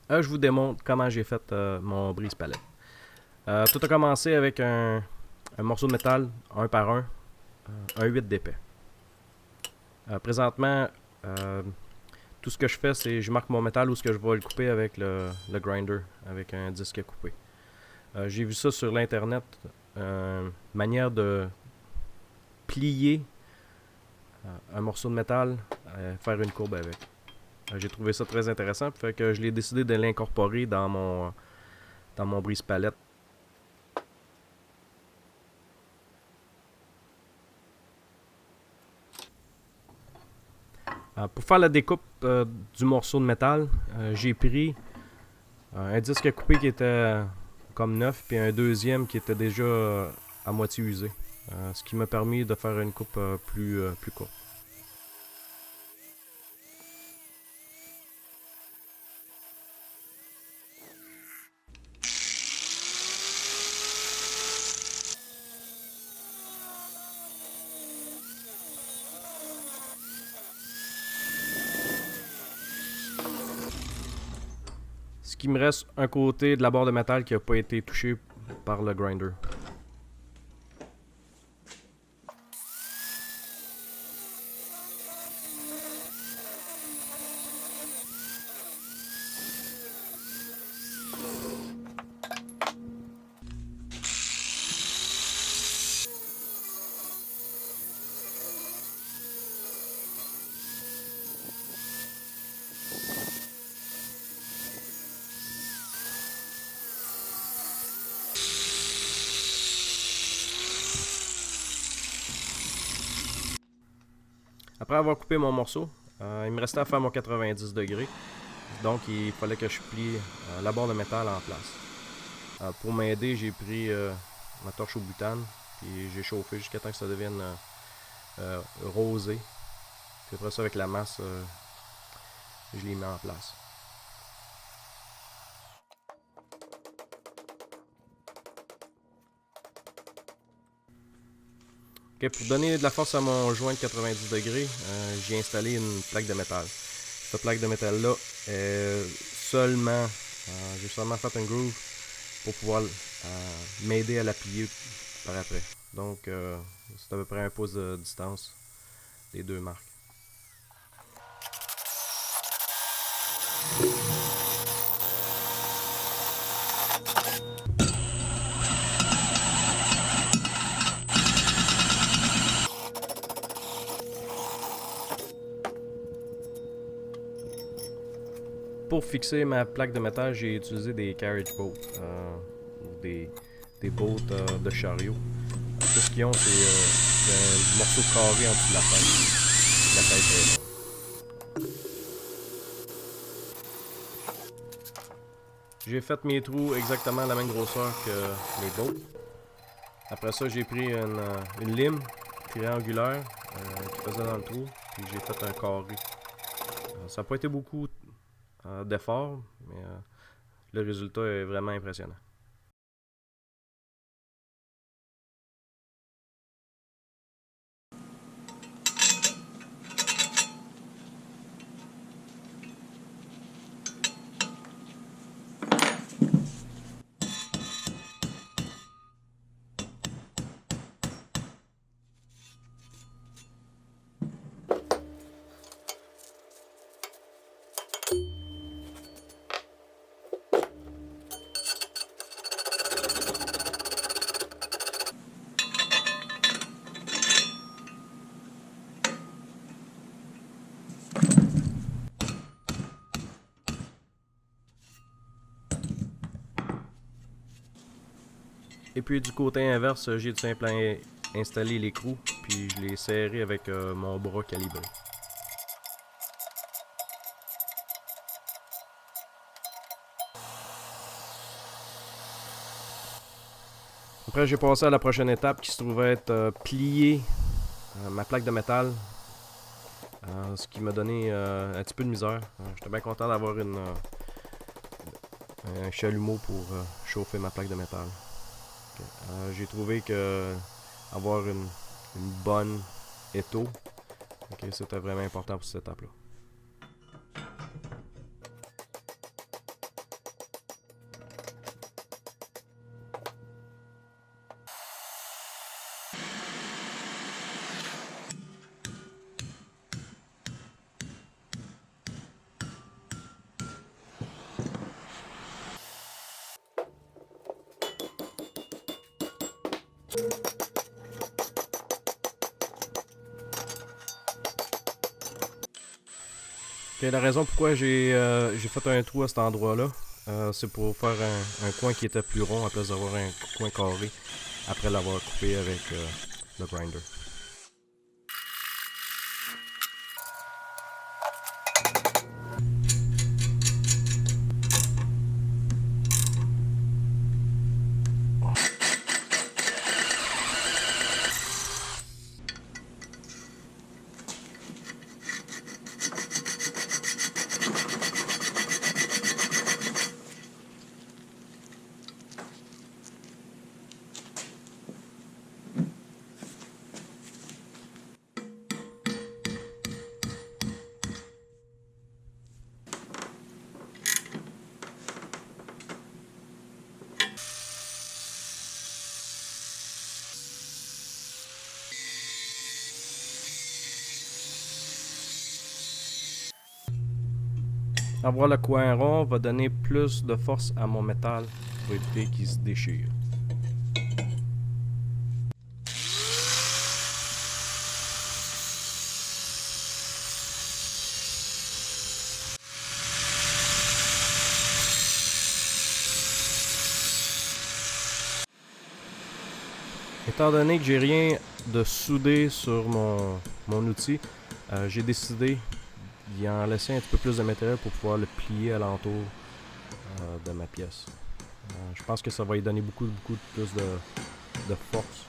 Je vous démontre comment j'ai fait mon brise-palette. Tout a commencé avec un morceau de métal, un par un 8 d'épais. Présentement, euh, tout ce que je fais, c'est je marque mon métal où ce que je vais le couper avec le grinder, avec un disque coupé. J'ai vu ça sur l'internet, manière de plier un morceau de métal, faire une courbe avec. J'ai trouvé ça très intéressant, fait que je l'ai décidé de l'incorporer dans mon brise-palette. Pour faire la découpe du morceau de métal, j'ai pris un disque coupé qui était comme neuf, puis un deuxième qui était déjà à moitié usé. Ce qui m'a permis de faire une coupe plus courte. Ce qui me reste un côté de la barre de métal qui n'a pas été touché par le grinder. Après avoir coupé mon morceau, il me restait à faire mon 90 degrés. Donc il fallait que je plie la barre de métal en place. Pour m'aider, j'ai pris ma torche au butane, puis j'ai chauffé jusqu'à temps que ça devienne rosé. Puis après ça, avec la masse, je l'ai mis en place. Ok, pour donner de la force à mon joint de 90 degrés, j'ai installé une plaque de métal. Cette plaque de métal-là, j'ai seulement fait un groove pour pouvoir m'aider à la plier par après. Donc, c'est à peu près un pouce de distance des deux marques. Pour fixer ma plaque de métal, j'ai utilisé des carriage boats, des boats de chariot. Tout ce qu'ils ont, c'est un morceau carré en dessous de la tête. La tête est... J'ai fait mes trous exactement à la même grosseur que les boats. Après ça, j'ai pris une lime triangulaire qui faisait dans le trou, puis j'ai fait un carré. Ça n'a pas été beaucoup d'effort, mais le résultat est vraiment impressionnant. Et puis du côté inverse, j'ai tout simplement installé l'écrou, puis je l'ai serré avec mon bras calibré. Après, j'ai passé à la prochaine étape qui se trouvait être plier ma plaque de métal, ce qui m'a donné un petit peu de misère. J'étais bien content d'avoir un chalumeau pour chauffer ma plaque de métal. Okay. J'ai trouvé que avoir une bonne étau, okay, c'était vraiment important pour cette étape-là. Ok, la raison pourquoi j'ai fait un trou à cet endroit-là, c'est pour faire un coin qui était plus rond à place d'avoir un coin carré après l'avoir coupé avec le grinder. Avoir le coin rond va donner plus de force à mon métal pour éviter qu'il se déchire. Étant donné que j'ai rien de soudé sur mon outil, j'ai décidé d'y en laisser un petit peu plus de matériel pour pouvoir le plier alentour de ma pièce. Je pense que ça va y donner beaucoup plus de force.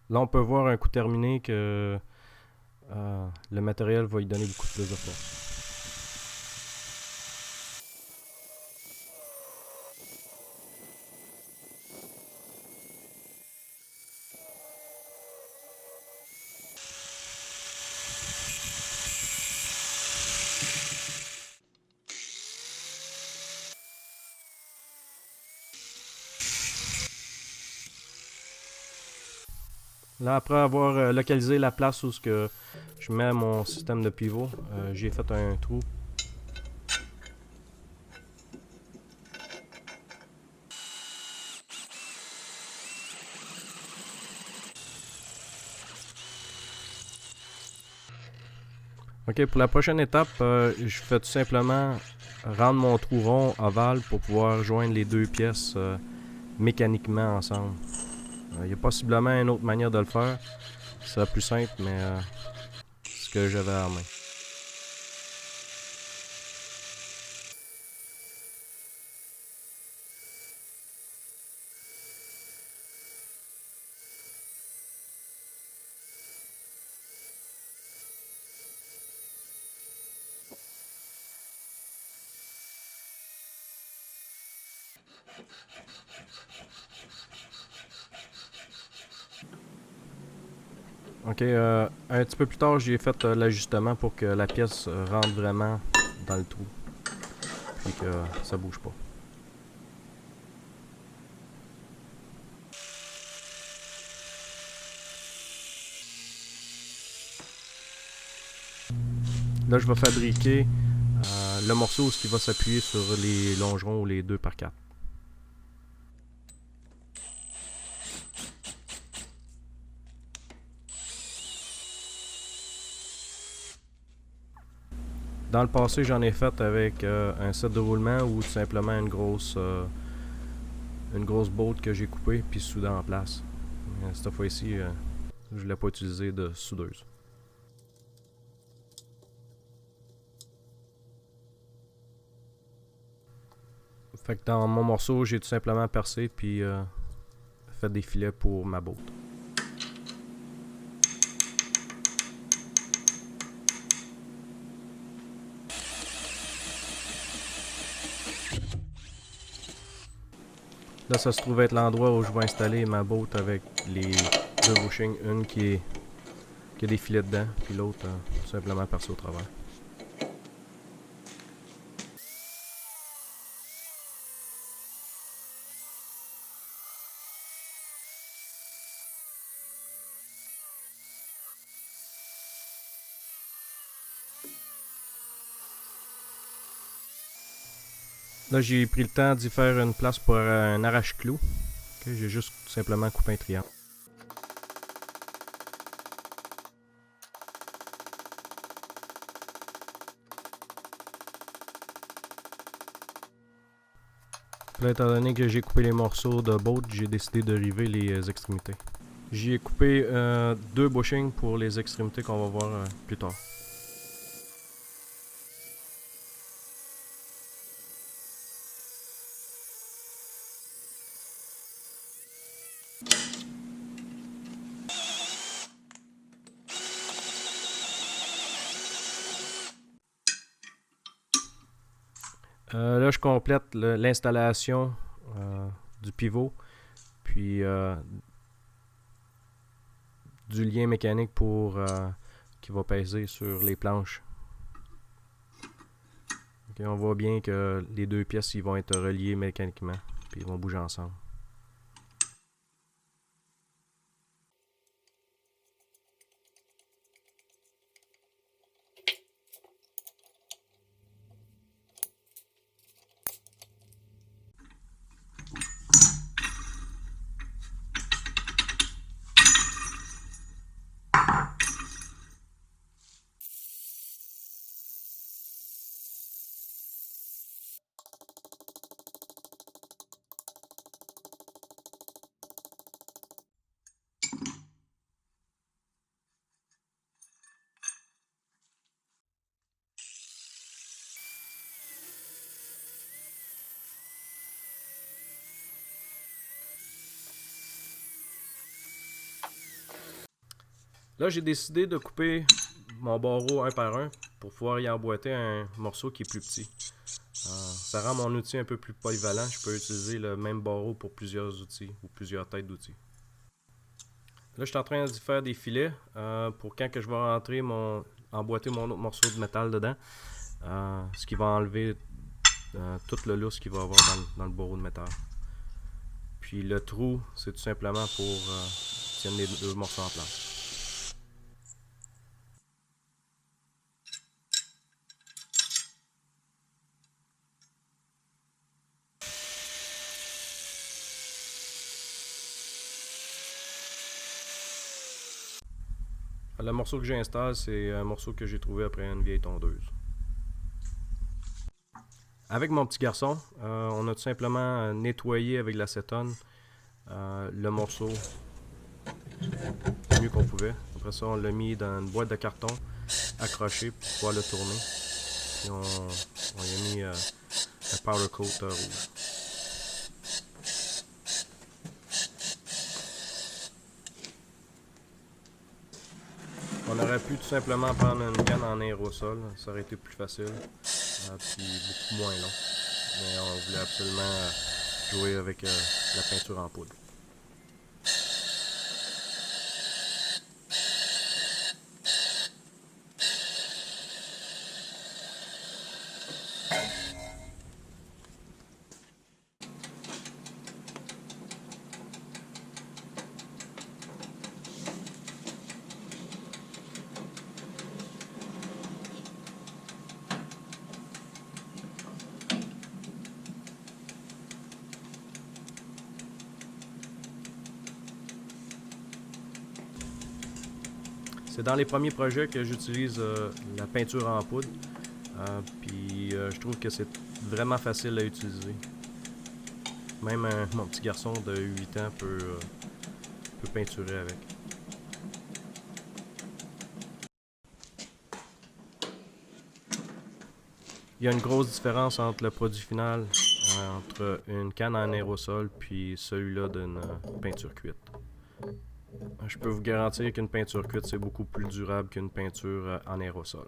Là, on peut voir un coup terminé que le matériel va y donner beaucoup plus de force. Là, après avoir localisé la place où je mets mon système de pivot, j'ai fait un trou. Ok, pour la prochaine étape, je fais tout simplement rendre mon trou rond ovale pour pouvoir joindre les deux pièces mécaniquement ensemble. Il y a possiblement une autre manière de le faire. C'est plus simple, mais c'est ce que j'avais à la main. Ok, un petit peu plus tard, j'ai fait l'ajustement pour que la pièce rentre vraiment dans le trou. Puis que ça bouge pas. Là, je vais fabriquer le morceau qui va s'appuyer sur les longerons ou les 2x4. Dans le passé, j'en ai fait avec un set de roulement ou tout simplement une grosse bolt que j'ai coupée puis soudée en place. Mais cette fois-ci, je ne l'ai pas utilisé de soudeuse. Fait que dans mon morceau, j'ai tout simplement percé puis fait des filets pour ma bolt. Là, ça se trouve être l'endroit où je vais installer ma boat avec les deux bushings. Une qui a des filets dedans, puis l'autre tout simplement percée au travers. Là, j'ai pris le temps d'y faire une place pour un arrache-clou. Okay, j'ai juste tout simplement coupé un triangle. Là, étant donné que j'ai coupé les morceaux de bolt, j'ai décidé de river les extrémités. J'y ai coupé 2 bushings pour les extrémités qu'on va voir plus tard. Là, je complète l'installation du pivot, puis du lien mécanique pour qui va peser sur les planches. Okay, on voit bien que les deux pièces ils vont être reliées mécaniquement, puis ils vont bouger ensemble. Là, j'ai décidé de couper mon barreau un par un pour pouvoir y emboîter un morceau qui est plus petit. Ça rend mon outil un peu plus polyvalent. Je peux utiliser le même barreau pour plusieurs outils ou plusieurs têtes d'outils. Là, je suis en train de faire des filets pour quand que je vais rentrer emboîter mon autre morceau de métal dedans. Ce qui va enlever tout le lousse qu'il va avoir dans le barreau de métal. Puis le trou, c'est tout simplement pour tenir les deux morceaux en place. Le morceau que j'installe, c'est un morceau que j'ai trouvé après une vieille tondeuse. Avec mon petit garçon, on a tout simplement nettoyé avec l'acétone le morceau le mieux qu'on pouvait. Après ça, on l'a mis dans une boîte de carton accroché pour pouvoir le tourner. Puis on y a mis un powder coat rouge. On aurait pu tout simplement prendre une canne en aérosol, ça aurait été plus facile, puis beaucoup moins long. Mais on voulait absolument jouer avec la peinture en poudre. C'est dans les premiers projets que j'utilise la peinture en poudre. Puis je trouve que c'est vraiment facile à utiliser. Même mon petit garçon de 8 ans peut peinturer avec. Il y a une grosse différence entre le produit final, entre une canne en aérosol puis celui-là d'une peinture cuite. Je peux vous garantir qu'une peinture cuite, c'est beaucoup plus durable qu'une peinture en aérosol.